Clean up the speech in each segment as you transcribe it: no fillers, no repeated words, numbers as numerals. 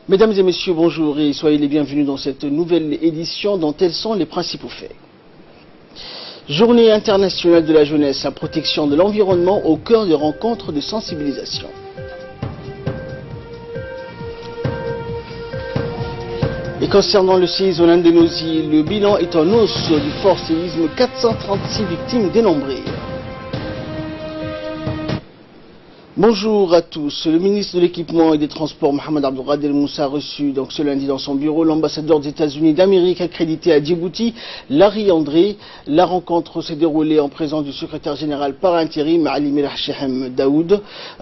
Mesdames et messieurs, bonjour et soyez les bienvenus dans cette nouvelle édition dont tels sont les principaux faits. Journée internationale de la jeunesse, la protection de l'environnement au cœur des rencontres de sensibilisation. Et concernant le séisme en Indonésie, le bilan est en hausse du fort séisme, 436 victimes dénombrées. Bonjour à tous. Le ministre de l'Équipement et des Transports, Mohamed Abdelghadel Moussa, a reçu donc ce lundi dans son bureau l'ambassadeur des États-Unis d'Amérique accrédité à Djibouti, Larry André. La rencontre s'est déroulée en présence du secrétaire général par intérim, Ali Merah Shehem Daoud.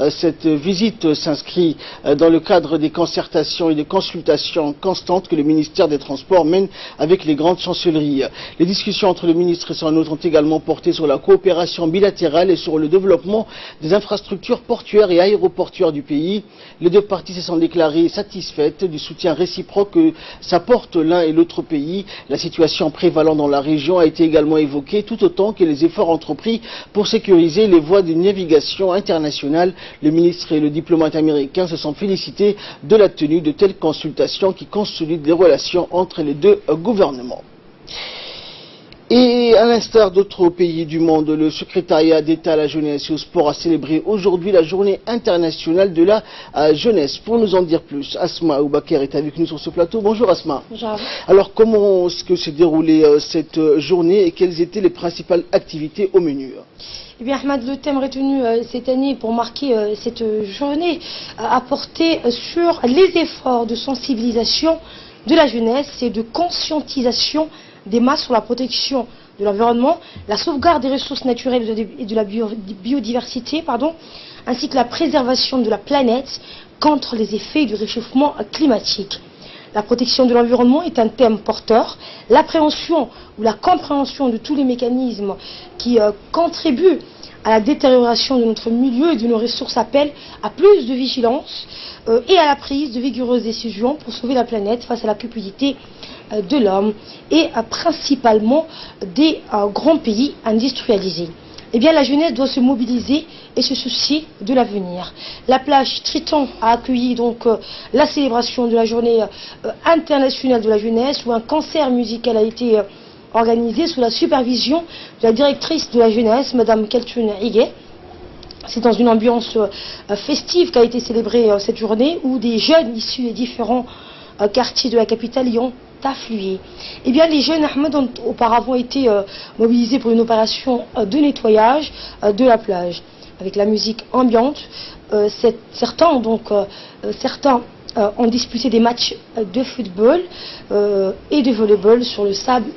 Cette visite s'inscrit dans le cadre des concertations et des consultations constantes que le ministère des Transports mène avec les grandes chancelleries. Les discussions entre le ministre et son hôte ont également porté sur la coopération bilatérale et sur le développement des infrastructures portuaires et aéroportuaires du pays. Les deux parties se sont déclarées satisfaites du soutien réciproque que s'apportent l'un et l'autre pays. La situation prévalant dans la région a été également évoquée, tout autant que les efforts entrepris pour sécuriser les voies de navigation internationale. Le ministre et le diplomate américain se sont félicités de la tenue de telles consultations qui consolident les relations entre les deux gouvernements. Et à l'instar d'autres pays du monde, le secrétariat d'État à la jeunesse et au sport a célébré aujourd'hui la journée internationale de la jeunesse. Pour nous en dire plus, Asma Aboubakar est avec nous sur ce plateau. Bonjour Asma. Bonjour. Alors comment est-ce que s'est déroulée cette journée et quelles étaient les principales activités au menu? Eh bien, Ahmed, le thème retenu cette année pour marquer cette journée a porté sur les efforts de sensibilisation de la jeunesse et de conscientisation des masses sur la protection de l'environnement, la sauvegarde des ressources naturelles et de la biodiversité, ainsi que la préservation de la planète contre les effets du réchauffement climatique. La protection de l'environnement est un thème porteur. L'appréhension ou la compréhension de tous les mécanismes qui contribuent à la détérioration de notre milieu et de nos ressources appelle à plus de vigilance et à la prise de vigoureuses décisions pour sauver la planète face à la cupidité de l'homme et principalement des grands pays industrialisés. Eh bien, la jeunesse doit se mobiliser et se soucier de l'avenir. La plage Triton a accueilli donc la célébration de la journée internationale de la jeunesse où un concert musical a été organisé sous la supervision de la directrice de la jeunesse, Madame Keltun Ige. C'est dans une ambiance festive qu'a été célébrée cette journée où des jeunes issus des différents quartiers de la capitale y ont afflué. Eh bien, les jeunes Ahmed ont auparavant été mobilisés pour une opération de nettoyage de la plage avec la musique ambiante. Certains ont disputé des matchs de football et de volleyball sur le sable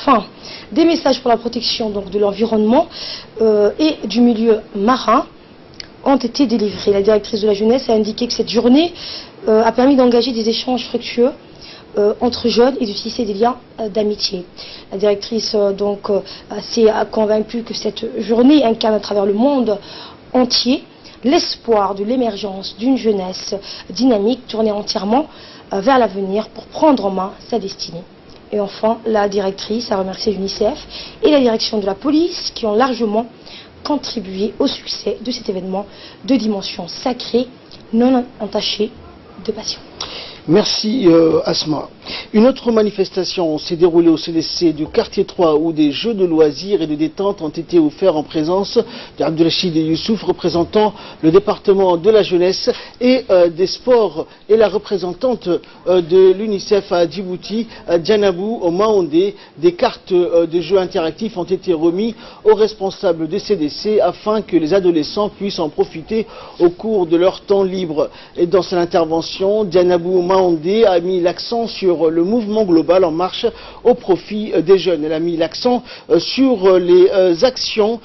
fin. Des messages pour la protection donc, de l'environnement et du milieu marin ont été délivrés. La directrice de la jeunesse a indiqué que cette journée a permis d'engager des échanges fructueux entre jeunes et de tisser des liens d'amitié. La directrice s'est convaincue que cette journée incarne à travers le monde entier l'espoir de l'émergence d'une jeunesse dynamique tournée entièrement vers l'avenir pour prendre en main sa destinée. Et enfin, la directrice a remercié l'UNICEF et la direction de la police qui ont largement contribué au succès de cet événement de dimension sacrée, non entachée de passion. Merci Asma. Une autre manifestation s'est déroulée au CDC du quartier 3 où des jeux de loisirs et de détente ont été offerts en présence d'Abdelrachid Youssouf, représentant le département de la jeunesse et des sports, et la représentante de l'UNICEF à Djibouti, Dianabou Maondé. Des cartes de jeux interactifs ont été remises aux responsables des CDC afin que les adolescents puissent en profiter au cours de leur temps libre. Et dans son intervention, Dianabou Maondé a mis l'accent sur le mouvement global en marche au profit des jeunes. Elle a mis l'accent sur les actions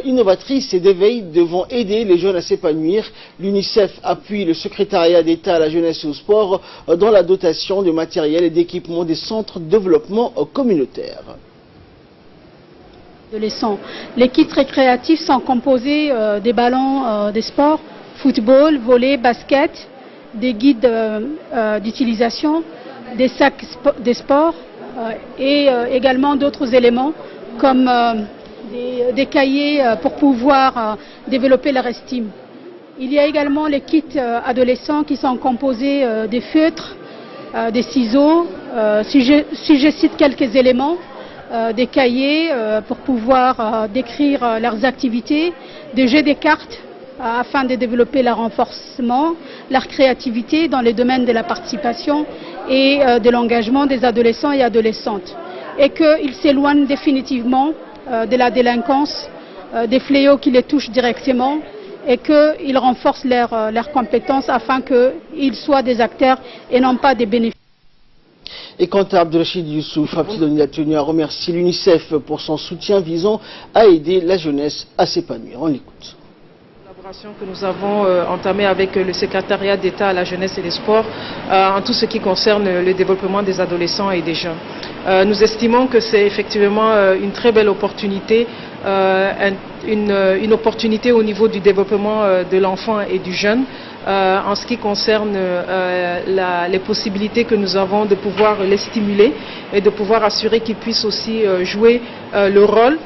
innovatrices et d'éveil devant aider les jeunes à s'épanouir. L'UNICEF appuie le secrétariat d'État à la jeunesse et au sport dans la dotation de matériel et d'équipement des centres de développement communautaire. Les kits récréatifs sont composés des ballons des sports, football, volley, basket, des guides d'utilisation, des sacs des sports et également d'autres éléments comme des cahiers pour pouvoir développer leur estime. Il y a également les kits adolescents qui sont composés des feutres, des ciseaux, si je cite quelques éléments, des cahiers pour pouvoir décrire leurs activités, des jeux de cartes afin de développer leur renforcement, leur créativité dans les domaines de la participation et de l'engagement des adolescents et adolescentes. Et qu'ils s'éloignent définitivement de la délinquance, des fléaux qui les touchent directement, et qu'ils renforcent leurs compétences afin qu'ils soient des acteurs et non pas des bénéficiaires. Et quant à Abdelrachid Youssouf, Absidoni a tenu à remercier l'UNICEF pour son soutien visant à aider la jeunesse à s'épanouir. On l'écoute. Que nous avons entamé avec le secrétariat d'État à la jeunesse et des sports en tout ce qui concerne le développement des adolescents et des jeunes. Nous estimons que c'est effectivement une très belle opportunité, une opportunité au niveau du développement de l'enfant et du jeune en ce qui concerne les possibilités que nous avons de pouvoir les stimuler et de pouvoir assurer qu'ils puissent aussi jouer le rôle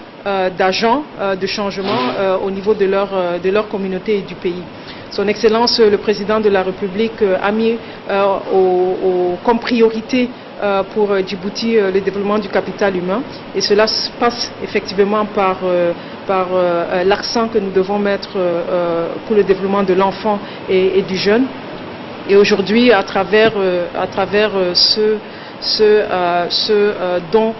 d'agents de changement au niveau de leur communauté et du pays. Son Excellence, le Président de la République, a mis comme priorité pour Djibouti le développement du capital humain, et cela passe effectivement par l'accent que nous devons mettre pour le développement de l'enfant et du jeune. Et aujourd'hui, à travers ce don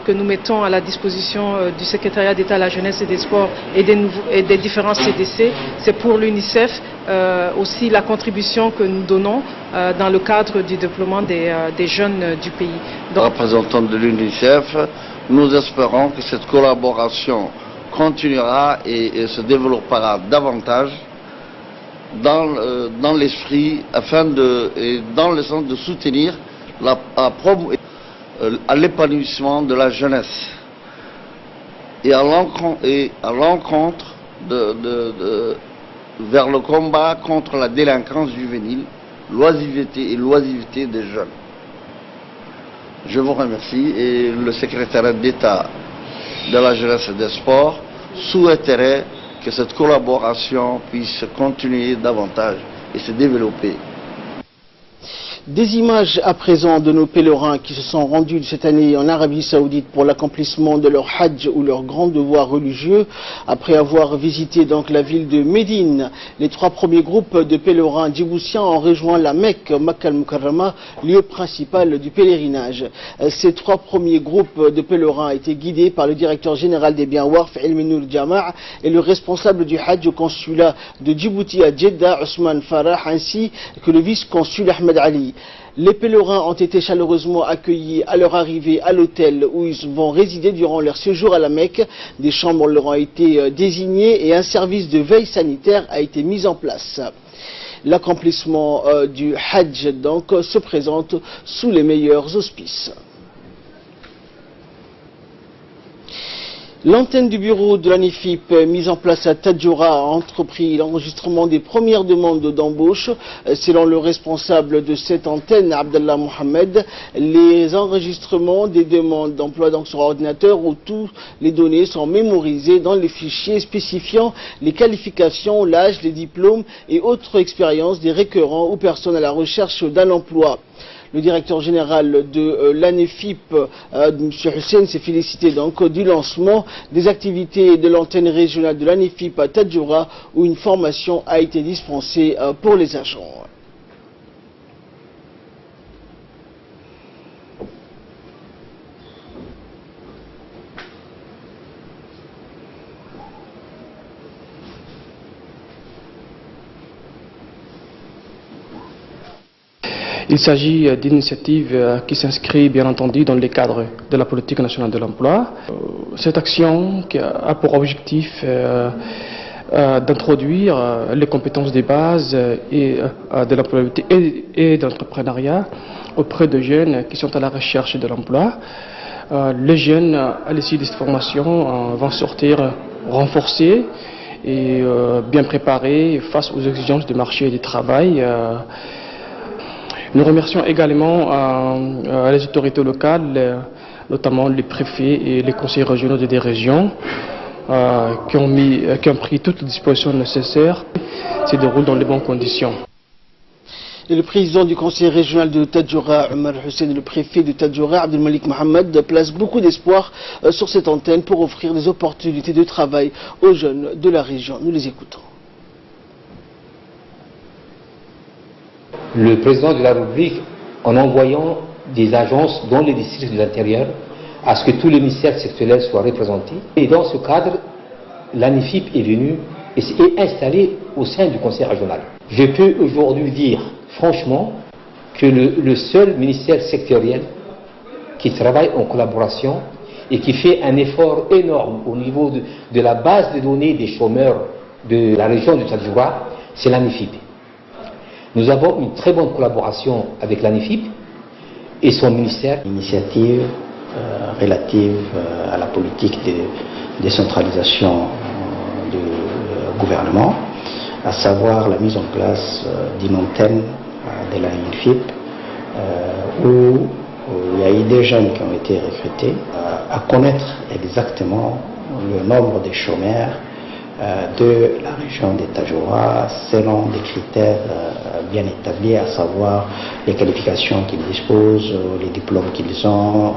que nous mettons à la disposition du secrétariat d'État à la jeunesse et des sports et des différents CDC, c'est pour l'UNICEF aussi la contribution que nous donnons dans le cadre du développement des jeunes du pays. Représentant de l'UNICEF, nous espérons que cette collaboration continuera et se développera davantage dans l'esprit et dans le sens de soutenir à l'épanouissement de la jeunesse et à l'encontre vers le combat contre la délinquance juvénile, l'oisiveté des jeunes. Je vous remercie, et le secrétariat d'État de la jeunesse et des sports souhaiterait que cette collaboration puisse continuer davantage et se développer. Des images à présent de nos pèlerins qui se sont rendus cette année en Arabie Saoudite pour l'accomplissement de leur Hajj ou leur grand devoir religieux. Après avoir visité donc la ville de Médine, les 3 premiers groupes de pèlerins djiboutiens ont rejoint la Mecque, Makka al-Mukarrama, lieu principal du pèlerinage. Ces 3 premiers groupes de pèlerins étaient guidés par le directeur général des biens Waqf, Ilminoul Jama', et le responsable du Hajj au consulat de Djibouti à Jeddah, Ousmane Farah, ainsi que le vice-consul Ahmed Ali. Les pèlerins ont été chaleureusement accueillis à leur arrivée à l'hôtel où ils vont résider durant leur séjour à la Mecque. Des chambres leur ont été désignées et un service de veille sanitaire a été mis en place. L'accomplissement du Hajj donc se présente sous les meilleurs auspices. L'antenne du bureau de l'ANIFIP mise en place à Tadjoura a entrepris l'enregistrement des premières demandes d'embauche. Selon le responsable de cette antenne, Abdallah Mohamed, les enregistrements des demandes d'emploi donc sur ordinateur où toutes les données sont mémorisées dans les fichiers spécifiant les qualifications, l'âge, les diplômes et autres expériences des requérants ou personnes à la recherche d'un emploi. Le directeur général de l'ANEFIP, M. Hussein, s'est félicité donc du lancement des activités de l'antenne régionale de l'ANEFIP à Tadjoura, où une formation a été dispensée pour les agents. Il s'agit d'une initiative qui s'inscrit bien entendu dans le cadre de la politique nationale de l'emploi. Cette action qui a pour objectif d'introduire les compétences de base et de l'employabilité et de l'entrepreneuriat auprès de jeunes qui sont à la recherche de l'emploi. Les jeunes à l'issue de cette formation vont sortir renforcés et bien préparés face aux exigences du marché du travail. Nous remercions également les autorités locales, notamment les préfets et les conseillers régionaux des régions, qui ont pris toutes les dispositions nécessaires, se déroulent dans les bonnes conditions. Et le président du conseil régional de Tadjoura, Omar Hussein, et le préfet de Tadjoura, Abdelmalik Mohamed, placent beaucoup d'espoir sur cette antenne pour offrir des opportunités de travail aux jeunes de la région. Nous les écoutons. Le président de la République, en envoyant des agences dans les districts de l'intérieur, à ce que tous les ministères sectoriels soient représentés. Et dans ce cadre, l'ANIFIP est venue et s'est installée au sein du conseil régional. Je peux aujourd'hui dire, franchement, que le seul ministère sectoriel qui travaille en collaboration et qui fait un effort énorme au niveau de la base de données des chômeurs de la région du Tadjoura, c'est l'ANIFIP. Nous avons une très bonne collaboration avec l'ANIFIP et son ministère. Initiative relative à la politique de décentralisation du gouvernement, à savoir la mise en place d'une antenne de la l'ANIFIP où il y a eu des jeunes qui ont été recrutés à connaître exactement le nombre de chômeurs de la région de Tadjoura selon des critères bien établis, à savoir les qualifications qu'ils disposent, les diplômes qu'ils ont,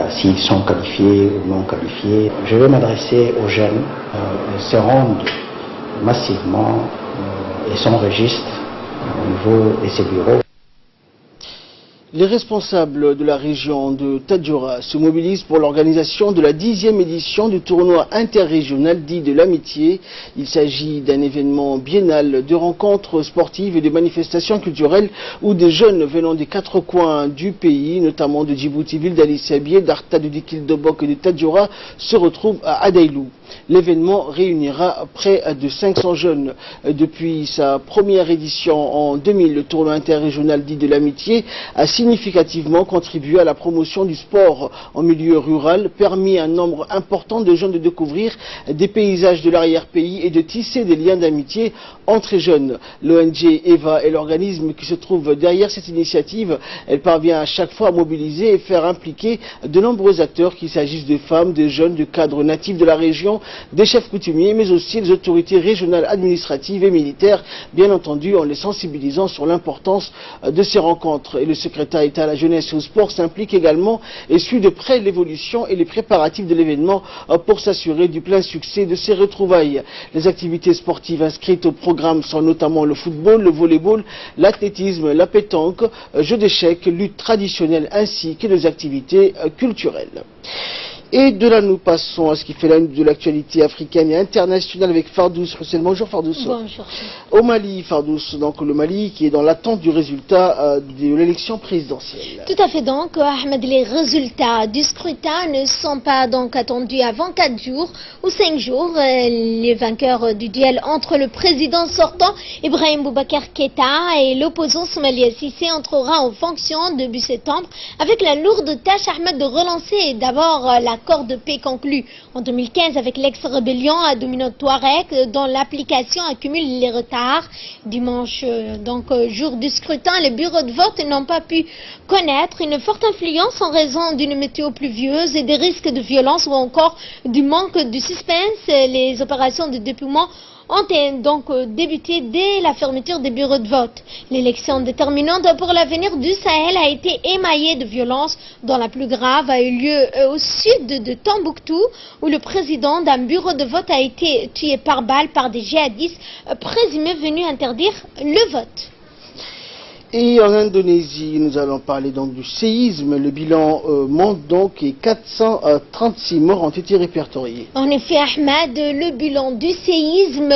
s'ils sont qualifiés ou non qualifiés. Je vais m'adresser aux jeunes, se rendre massivement et s'enregistrent au niveau de ces bureaux. Les responsables de la région de Tadjoura se mobilisent pour l'organisation de la 10e édition du tournoi interrégional dit de l'amitié. Il s'agit d'un événement biennal de rencontres sportives et de manifestations culturelles où des jeunes venant des 4 coins du pays, notamment de Djibouti, ville d'Ali Sabié, d'Arta, de Dikil Dobok et de Tadjoura, se retrouvent à Adaïlou. L'événement réunira près de 500 jeunes. Depuis sa première édition en 2000, le tournoi interrégional dit de l'amitié a significativement contribué à la promotion du sport en milieu rural, permis à un nombre important de jeunes de découvrir des paysages de l'arrière-pays et de tisser des liens d'amitié entre jeunes. L'ONG EVA est l'organisme qui se trouve derrière cette initiative. Elle parvient à chaque fois à mobiliser et faire impliquer de nombreux acteurs, qu'il s'agisse de femmes, de jeunes, de cadres natifs de la région, des chefs coutumiers, mais aussi des autorités régionales, administratives et militaires, bien entendu en les sensibilisant sur l'importance de ces rencontres. Et le secrétaire d'État à la jeunesse et au sport s'implique également et suit de près l'évolution et les préparatifs de l'événement pour s'assurer du plein succès de ces retrouvailles. Les activités sportives inscrites au programme sont notamment le football, le volleyball, l'athlétisme, la pétanque, jeux d'échecs, lutte traditionnelle ainsi que les activités culturelles. Et de là, nous passons à ce qui fait la une de l'actualité africaine et internationale avec Fardous Hussein. Bonjour Fardous. Bonjour. Au Mali, Fardous, donc le Mali qui est dans l'attente du résultat de l'élection présidentielle. Tout à fait donc, Ahmed, les résultats du scrutin ne sont pas donc attendus avant 4 jours ou 5 jours. Les vainqueurs du duel entre le président sortant, Ibrahim Boubacar Keïta, et l'opposant Soumaïla Cissé entrera en fonction début septembre avec la lourde tâche, Ahmed, de relancer d'abord l'accord de paix conclu en 2015 avec l'ex-rébellion à dominante Touareg, dont l'application accumule les retards. Dimanche, donc jour du scrutin, les bureaux de vote n'ont pas pu connaître une forte influence en raison d'une météo pluvieuse et des risques de violence ou encore du manque de suspense. Les opérations de dépouillement ont donc débuté dès la fermeture des bureaux de vote. L'élection déterminante pour l'avenir du Sahel a été émaillée de violences, dont la plus grave a eu lieu au sud de Tombouctou, où le président d'un bureau de vote a été tué par balle par des djihadistes présumés venus interdire le vote. Et en Indonésie, nous allons parler donc du séisme. Le bilan monte donc et 436 morts ont été répertoriés. En effet, Ahmed, le bilan du séisme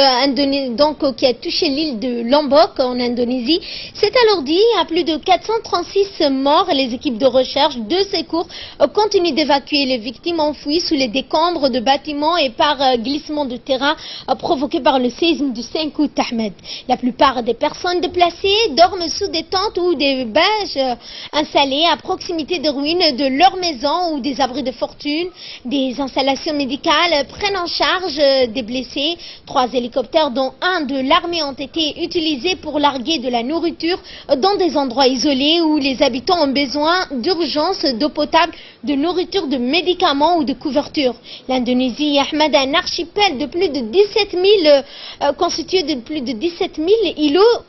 donc, qui a touché l'île de Lombok en Indonésie s'est alourdi à plus de 436 morts. Les équipes de recherche de secours continuent d'évacuer les victimes enfouies sous les décombres de bâtiments et par glissement de terrain provoqué par le séisme du 5 août, Ahmed. La plupart des personnes déplacées dorment sous des tentes ou des bâches installées à proximité des ruines de leurs maisons ou des abris de fortune. Des installations médicales prennent en charge des blessés. 3 hélicoptères, dont un de l'armée, ont été utilisés pour larguer de la nourriture dans des endroits isolés où les habitants ont besoin d'urgence d'eau potable, de nourriture, de médicaments ou de couverture. L'Indonésie, Ahmed, un archipel de plus de 17 000, constitué de plus de 17 000 îlots,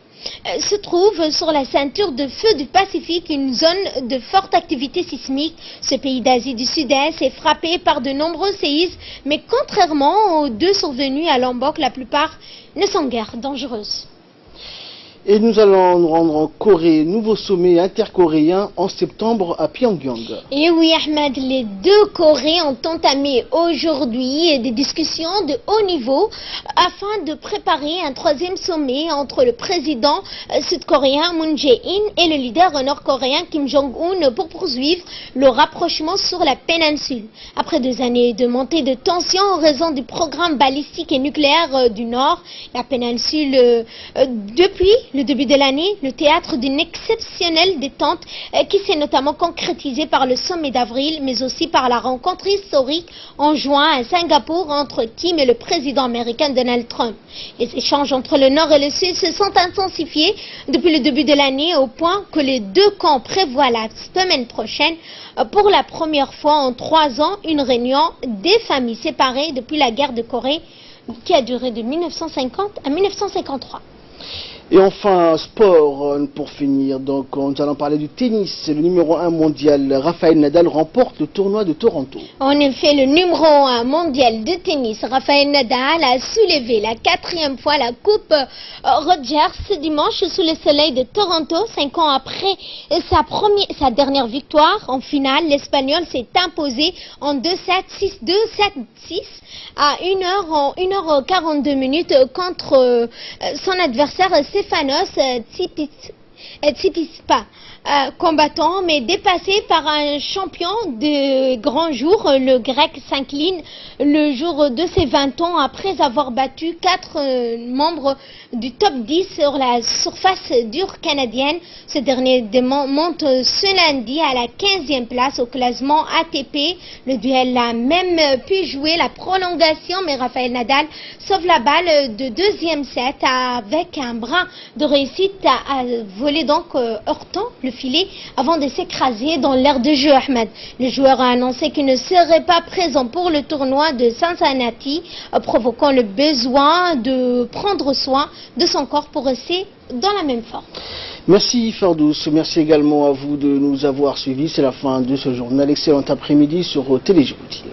se trouve sur la ceinture de feu du Pacifique, une zone de forte activité sismique. Ce pays d'Asie du Sud-Est est frappé par de nombreux séismes, mais contrairement aux 2 survenus à Lombok, la plupart ne sont guère dangereuses. Et nous allons nous rendre en Corée, nouveau sommet intercoréen en septembre à Pyongyang. Et oui, Ahmed, les 2 Corées ont entamé aujourd'hui des discussions de haut niveau afin de préparer un 3e sommet entre le président sud-coréen Moon Jae-in et le leader nord-coréen Kim Jong-un pour poursuivre le rapprochement sur la péninsule. Après 2 années de montée de tension en raison du programme balistique et nucléaire du Nord, la péninsule, depuis le début de l'année, le théâtre d'une exceptionnelle détente qui s'est notamment concrétisée par le sommet d'avril, mais aussi par la rencontre historique en juin à Singapour entre Kim et le président américain Donald Trump. Les échanges entre le Nord et le Sud se sont intensifiés depuis le début de l'année au point que les 2 camps prévoient la semaine prochaine, pour la première fois en 3 ans, une réunion des familles séparées depuis la guerre de Corée qui a duré de 1950 à 1953. Et enfin, sport, pour finir, donc nous allons parler du tennis. Le numéro 1 mondial, Rafael Nadal, remporte le tournoi de Toronto. En effet, le numéro 1 mondial de tennis, Rafael Nadal, a soulevé la 4e fois la coupe Rogers ce dimanche sous le soleil de Toronto. 5 ans après sa dernière victoire en finale, l'Espagnol s'est imposé en 2-7, 6-2, 7-6 à 1h42 minutes contre son adversaire Stefanos Tsitsipas, combattant mais dépassé par un champion de grand jour. Le grec s'incline le jour de ses 20 ans après avoir battu 4 membres du top 10 sur la surface dure canadienne. Ce dernier monte ce lundi à la 15e place au classement ATP. Le duel a même pu jouer la prolongation, mais Rafael Nadal sauve la balle de 2e set avec un brin de réussite à voler, donc heurtant le filet avant de s'écraser dans l'aire de jeu. Ahmed, le joueur a annoncé qu'il ne serait pas présent pour le tournoi de Cincinnati, provoquant le besoin de prendre soin de son corps pour rester dans la même forme. Merci Fardous, merci également à vous de nous avoir suivis. C'est la fin de ce journal. Excellent après-midi sur Télé Djibouti.